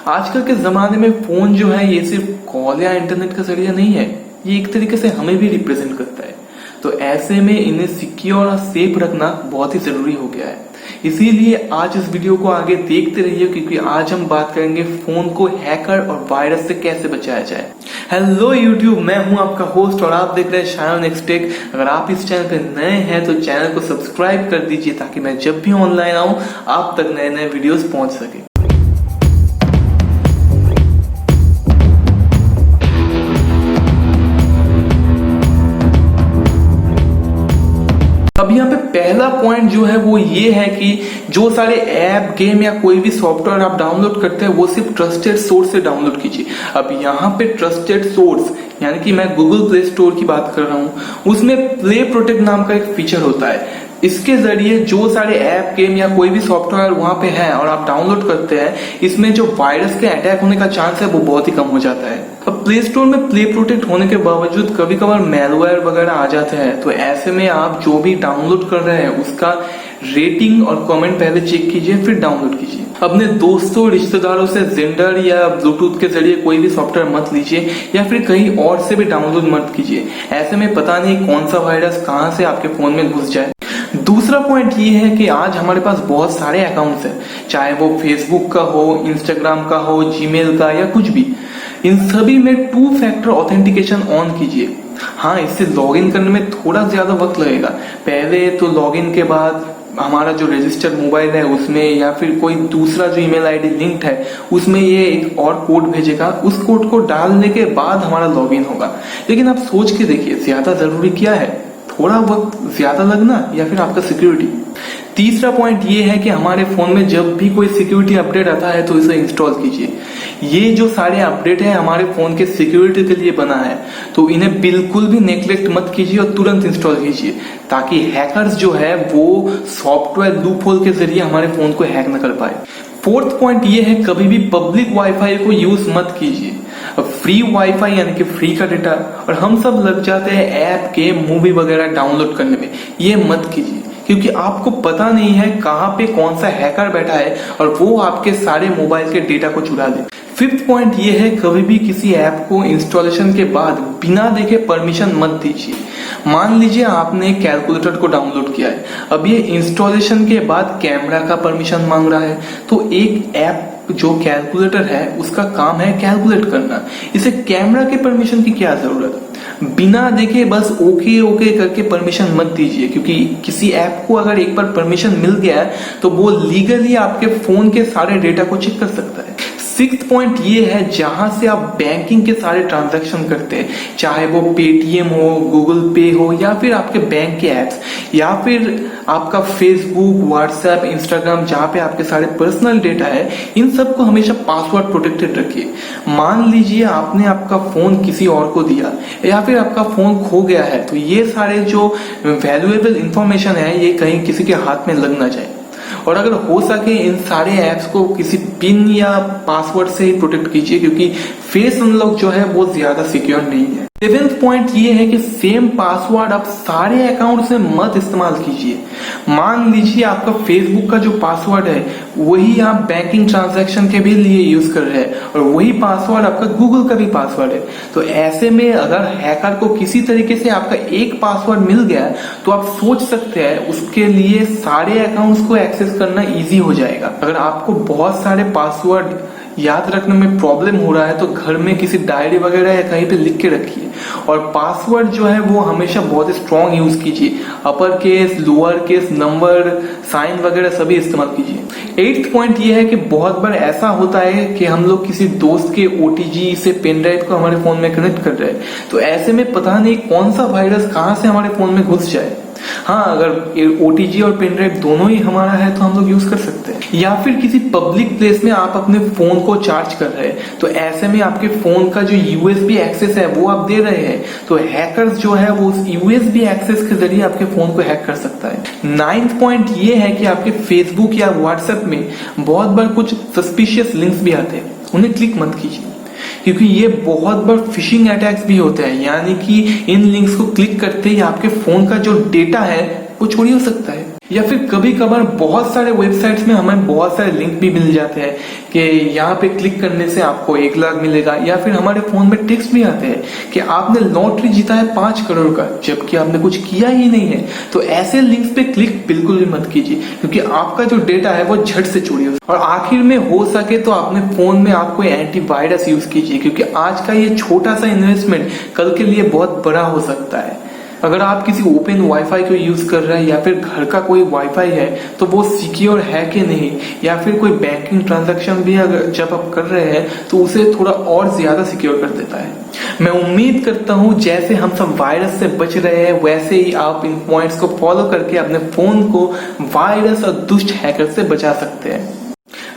आजकल के ज़माने में फ़ोन जो है ये सिर्फ कॉल या इंटरनेट का ज़रिया नहीं है, ये एक तरीके से हमें भी रिप्रेजेंट करता है। तो ऐसे में इन्हें सिक्योर और सेफ रखना बहुत ही ज़रूरी हो गया है। इसीलिए आज इस वीडियो को आगे देखते रहिए, क्योंकि आज हम बात करेंगे फ़ोन को हैकर और वायरस से कैसे बचाया जाए। हेलो यूट्यूब, मैं हूं आपका होस्ट और आप देख रहे हैं शायन नेक्स्ट टेक। अगर आप इस चैनल पे नए हैं तो चैनल को सब्सक्राइब कर दीजिए, ताकि मैं जब भी ऑनलाइन आऊं आप तक नए नए वीडियोस पहुंच सके। अब यहाँ पे पहला पॉइंट जो है वो ये है कि जो सारे ऐप, गेम या कोई भी सॉफ्टवेयर आप डाउनलोड करते हैं वो सिर्फ ट्रस्टेड सोर्स से डाउनलोड कीजिए। अब यहाँ पे ट्रस्टेड सोर्स यानी कि मैं गूगल प्ले स्टोर की बात कर रहा हूँ, उसमें प्ले प्रोटेक्ट नाम का एक फीचर होता है। इसके जरिए जो सारे ऐप, गेम या कोई भी सॉफ्टवेयर वहां पे है और आप डाउनलोड करते हैं, इसमें जो वायरस के अटैक होने का चांस है वो बहुत ही कम हो जाता है। अब प्ले स्टोर में प्ले प्रोटेक्ट होने के बावजूद कभी कभार मैलवेयर वगैरह आ जाते हैं, तो ऐसे में आप जो भी डाउनलोड कर रहे हैं उसका रेटिंग और कमेंट पहले चेक कीजिए, फिर डाउनलोड कीजिए। अपने दोस्तों, रिश्तेदारों से जेंडर या ब्लूटूथ के जरिए कोई भी सॉफ्टवेयर मत लीजिए, या फिर कहीं और से भी डाउनलोड मत कीजिए। ऐसे में पता नहीं कौन सा वायरस कहां से आपके फोन में घुस जाए। दूसरा पॉइंट ये है कि आज हमारे पास बहुत सारे अकाउंट्स हैं, चाहे वो फेसबुक का हो, इंस्टाग्राम का हो, जीमेल का या कुछ भी। इन सभी में 2 फैक्टर ऑथेंटिकेशन ऑन कीजिए। हाँ, इससे लॉगिन करने में थोड़ा ज्यादा वक्त लगेगा। पहले तो लॉगिन के बाद हमारा जो रजिस्टर्ड मोबाइल है उसमें या फिर कोई दूसरा जो ईमेल आईडी लिंक्ड है उसमें ये एक और कोड भेजेगा। उस कोड को डालने के बाद हमारा लॉगिन होगा। लेकिन आप सोच के देखिए, ज्यादा जरूरी क्या है, थोड़ा वक्त ज्यादा लगना या फिर आपका सिक्योरिटी। तीसरा पॉइंट ये है कि हमारे फोन में जब भी कोई सिक्योरिटी अपडेट आता है तो इसे इंस्टॉल कीजिए। ये जो सारे अपडेट है हमारे फोन के सिक्योरिटी के लिए बना है, तो इन्हें बिल्कुल भी नेग्लेक्ट मत कीजिए और तुरंत इंस्टॉल कीजिए, ताकि हैकर्स जो है वो सॉफ्टवेयर लूपहोल के जरिए हमारे फोन को हैक न कर पाए। फोर्थ पॉइंट ये है, कभी भी पब्लिक वाईफाई को यूज मत कीजिए। फ्री वाईफाई यानी कि फ्री का डेटा, और हम सब लग जाते हैं ऐप, गेम, मूवी वगैरह डाउनलोड करने में। ये मत कीजिए, क्योंकि आपको पता नहीं है कहाँ पे कौन सा हैकर बैठा है और वो आपके सारे मोबाइल के डेटा को चुरा दे। फिफ्थ पॉइंट ये है, कभी भी किसी ऐप को इंस्टॉलेशन के बाद बिना देखे परमिशन मत दीजिए। मान लीजिए आपने कैलकुलेटर को डाउनलोड किया है, अब ये इंस्टॉलेशन के बाद कैमरा का परमिशन मांग रहा है, तो एक ऐप जो कैलकुलेटर है उसका काम है कैलकुलेट करना, इसे कैमरा के परमिशन की क्या जरूरत। बिना देखे बस ओके ओके करके परमिशन मत दीजिए, क्योंकि किसी ऐप को अगर एक बार परमिशन मिल गया है तो वो लीगली आपके फोन के सारे डेटा को चेक कर सकता है। सिक्स्थ पॉइंट ये है, जहां से आप बैंकिंग के सारे ट्रांजैक्शन करते हैं, चाहे वो पेटीएम हो, गूगल पे हो, या फिर आपके बैंक के एप्स, या फिर आपका फेसबुक, व्हाट्सएप, इंस्टाग्राम, जहां पे आपके सारे पर्सनल डेटा है, इन सब को हमेशा पासवर्ड प्रोटेक्टेड रखिए। मान लीजिए आपने आपका फोन किसी और को दिया या फिर आपका फोन खो गया है, तो ये सारे जो वैल्यूएबल इंफॉर्मेशन है ये कहीं किसी के हाथ में लग ना जाए। और अगर हो सके इन सारे ऐप्स को किसी पिन या पासवर्ड से ही प्रोटेक्ट कीजिए, क्योंकि फेस अनलॉक जो है वो ज्यादा सिक्योर नहीं है। सेवेंथ पॉइंट ये है कि सेम पासवर्ड आप सारे अकाउंट में मत इस्तेमाल कीजिए। मान लीजिए आपका फेसबुक का जो पासवर्ड है वही आप बैंकिंग ट्रांजैक्शन के भी लिए यूज कर रहे हैं, और वही पासवर्ड आपका गूगल का भी पासवर्ड है। तो ऐसे में अगर हैकर को किसी तरीके से आपका एक पासवर्ड मिल गया तो आप सोच सकते हैं उसके लिए सारे अकाउंट्स को एक्सेस करना इजी हो जाएगा। अगर आपको बहुत सारे पासवर्ड याद रखने में प्रॉब्लम हो रहा है तो घर में किसी डायरी वगैरह या कहीं पे लिख के रखिए, और पासवर्ड जो है वो हमेशा बहुत स्ट्रॉन्ग यूज कीजिए। Upper case, lower case, number, sign वगैरह सभी इस्तेमाल कीजिए। एट्थ पॉइंट ये है कि बहुत बार ऐसा होता है कि हम लोग किसी दोस्त के ओटीजी से पेन ड्राइव को हमारे फोन में कनेक्ट कर रहे हैं, तो ऐसे में पता नहीं कौन सा वायरस कहाँ से हमारे फोन में घुस जाए। हाँ, अगर ओटीजी और पेन ड्राइव दोनों ही हमारा है तो हम लोग यूज कर सकते हैं। या फिर किसी पब्लिक प्लेस में आप अपने फोन को चार्ज कर रहे हैं, तो ऐसे में आपके फोन का जो यूएसबी एक्सेस है वो आप दे रहे हैं, तो हैकर्स जो है वो उस यूएसबी एक्सेस के जरिए आपके फोन को हैक कर सकता है। नाइन्थ पॉइंट ये है कि आपके फेसबुक या व्हाट्सएप में बहुत बार कुछ सस्पिशियस लिंक्स भी आते हैं, उन्हें क्लिक मत कीजिए, क्योंकि ये बहुत बार फिशिंग अटैक्स भी होते हैं। यानी कि इन लिंक्स को क्लिक करते ही आपके फोन का जो डेटा है वो चोरी हो सकता है। या फिर कभी कभार बहुत सारे वेबसाइट्स में हमें बहुत सारे लिंक भी मिल जाते हैं कि यहाँ पे क्लिक करने से आपको 1 लाख मिलेगा, या फिर हमारे फोन में टेक्स्ट भी आते हैं कि आपने लॉटरी जीता है 5 करोड़ का, जबकि आपने कुछ किया ही नहीं है। तो ऐसे लिंक्स पे क्लिक बिल्कुल भी मत कीजिए, क्योंकि आपका जो डेटा है वो झट से चोरी हो। और आखिर में हो सके तो अपने फोन में आप कोई एंटीवायरस यूज कीजिए, क्योंकि आज का ये छोटा सा इन्वेस्टमेंट कल के लिए बहुत बड़ा हो सकता है। अगर आप किसी ओपन वाईफाई को यूज कर रहे हैं या फिर घर का कोई वाईफाई है तो वो सिक्योर है कि नहीं, या फिर कोई बैंकिंग ट्रांजैक्शन भी अगर जब आप कर रहे हैं तो उसे थोड़ा और ज्यादा सिक्योर कर देता है। मैं उम्मीद करता हूं जैसे हम सब वायरस से बच रहे हैं वैसे ही आप इन पॉइंट्स को फॉलो करके अपने फोन को वायरस और दुष्ट हैकर से बचा सकते हैं।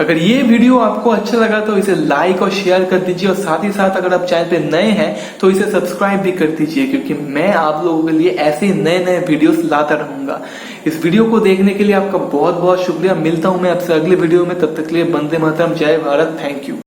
अगर ये वीडियो आपको अच्छा लगा तो इसे लाइक और शेयर कर दीजिए, और साथ ही साथ अगर आप चैनल पे नए हैं तो इसे सब्सक्राइब भी कर दीजिए, क्योंकि मैं आप लोगों के लिए ऐसे ही नए नए वीडियोस लाता रहूंगा। इस वीडियो को देखने के लिए आपका बहुत बहुत शुक्रिया। मिलता हूं मैं आपसे अगले वीडियो में, तब तक के लिए वंदे मातरम, जय भारत, थैंक यू।